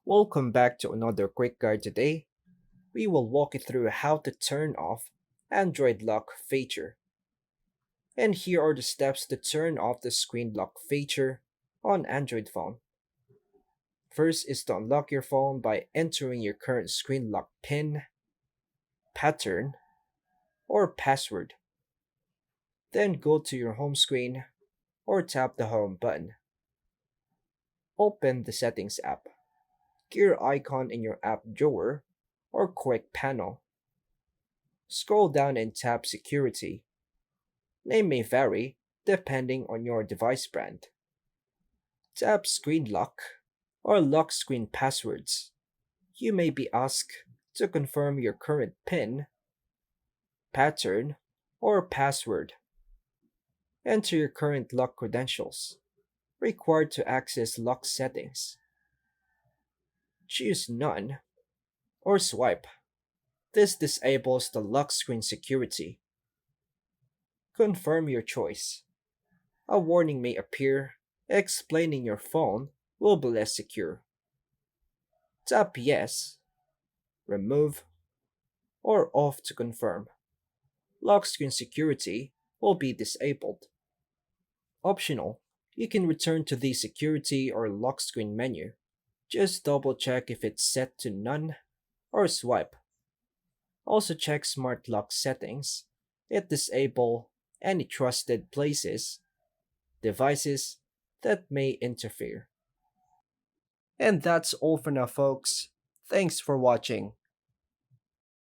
Welcome back to another quick guide today. We will walk you through how to turn off Android lock feature. And here are the steps to turn off the screen lock feature on Android phone. First is to unlock your phone by entering your current screen lock PIN, pattern, or password. Then go to your home screen or tap the home button. Open the settings app. Gear icon in your app drawer or quick panel. Scroll down and tap Security. Name may vary depending on your device brand. Tap Screen Lock or Lock Screen Passwords. You may be asked to confirm your current PIN, pattern, or password. Enter your current lock credentials. Required to access lock settings. Choose None or Swipe. This disables the lock screen security. Confirm your choice. A warning may appear explaining your phone will be less secure. Tap Yes, Remove, or Off to confirm. Lock screen security will be disabled. Optional, you can return to the security or lock screen menu. Just double check if it's set to None or Swipe. Also check Smart Lock settings. It disable any trusted places, devices that may interfere. And that's all for now, folks. Thanks for watching.